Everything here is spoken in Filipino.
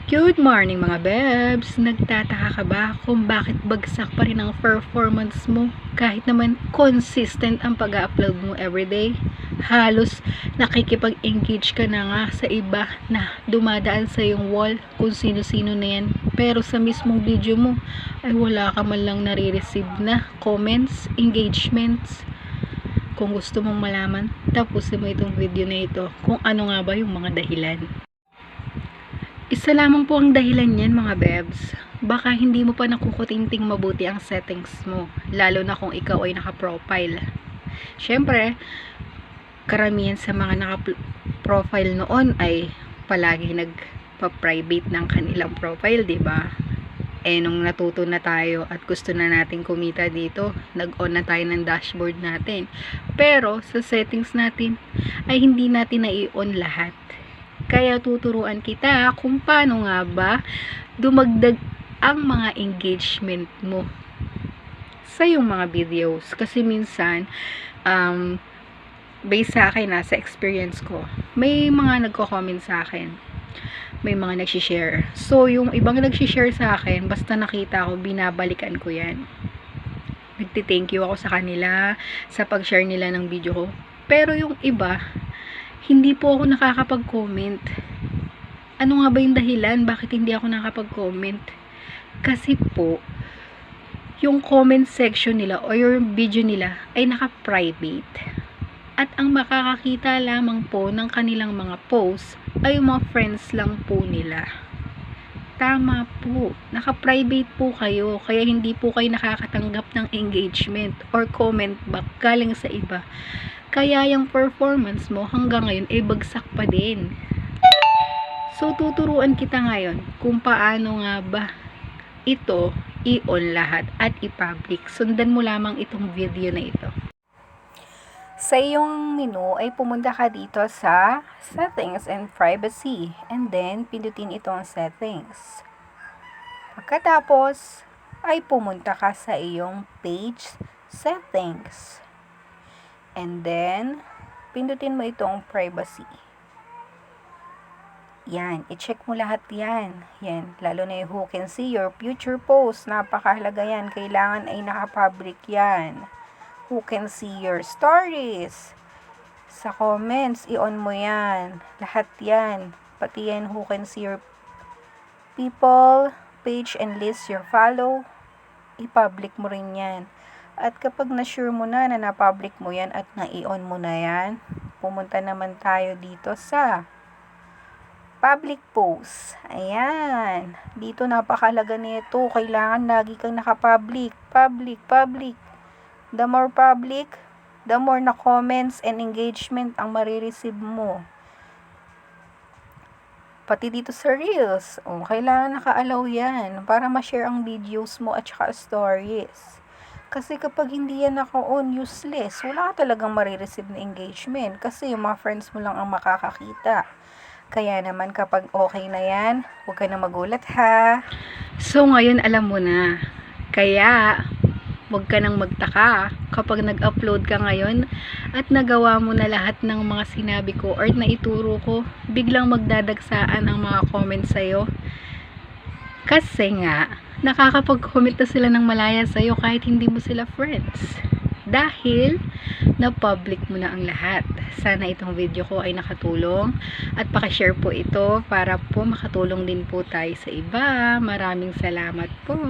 Good morning mga bebs! Nagtataka ka ba kung bakit bagsak pa rin ang performance mo kahit naman consistent ang pag-upload mo everyday? Halos nakikipag-engage ka na nga sa iba na dumadaan sa iyong wall kung sino-sino na yan. Pero sa mismong video mo ay wala ka man lang nare-receive na comments, engagements. Kung gusto mong malaman, tapusin mo itong video na ito kung ano nga ba yung mga dahilan. Isa lamang po ang dahilan niyan mga bebs. Baka hindi mo pa nakukutinting mabuti ang settings mo, lalo na kung ikaw ay naka-profile. Syempre, karamihan sa mga naka-profile noon ay palagi nagpa-private ng kanilang profile, 'di ba? Nung natuto na tayo at gusto na natin kumita dito, nag-on na tayo ng dashboard natin. Pero sa settings natin ay hindi natin na-i-on lahat. Kaya tuturuan kita kung paano nga ba dumagdag ang mga engagement mo sa iyong mga videos. Kasi minsan, based sa akin sa experience ko, may mga nagko-comment sa akin. May mga nagsishare. So, yung ibang nagsishare sa akin, basta nakita ko, binabalikan ko yan. Nagti-thank you ako sa kanila, sa pag-share nila ng video ko. Pero yung iba, hindi po ako nakakapag-comment. Ano nga ba yung dahilan? Bakit hindi ako nakakapag-comment? Kasi po, yung comment section nila o yung video nila ay naka-private. At ang makakakita lamang po ng kanilang mga posts ay yung mga friends lang po nila. Tama po. Naka-private po kayo. Kaya hindi po kayo nakakatanggap ng engagement or comment back galing sa iba. Kaya yung performance mo hanggang ngayon ay bagsak pa din. So, tuturuan kita ngayon kung paano nga ba ito i-on lahat at i-public. Sundan mo lamang itong video na ito. Sa iyong menu ay pumunta ka dito sa Settings and Privacy. And then, pindutin itong Settings. Pagkatapos, ay pumunta ka sa iyong Page Settings. And then, pindutin mo itong privacy. Yan, i-check mo lahat yan. Yan, lalo na yung who can see your future posts. Napakahalaga yan. Kailangan ay naka-public yan. Who can see your stories. Sa comments, i-on mo yan. Lahat yan. Pati yan, who can see your people, page and list your follow. I-public mo rin yan. At kapag na-sure mo na na-public mo yan at na-i-on mo na yan, pumunta naman tayo dito sa public post. Ayan. Dito napakalaga nito. Kailangan lagi kang naka-public. Public. The more public, the more na comments and engagement ang marireceive mo. Pati dito sa Reels. Kailangan naka-allow yan para ma-share ang videos mo at saka stories. Kasi kapag hindi yan naka-on, useless. Wala ka talagang marireceive na engagement. Kasi yung mga friends mo lang ang makakakita. Kaya naman kapag okay na yan, huwag ka na magulat ha. So ngayon alam mo na. Kaya huwag ka nang magtaka kapag nag-upload ka ngayon at nagawa mo na lahat ng mga sinabi ko or naituro ko, biglang magdadagsaan ang mga comments sa'yo. Kasi nga, nakakapag-comment na sila ng malaya sa'yo kahit hindi mo sila friends. Dahil, na-public mo na ang lahat. Sana itong video ko ay nakatulong at pakishare po ito para po makatulong din po tayo sa iba. Maraming salamat po.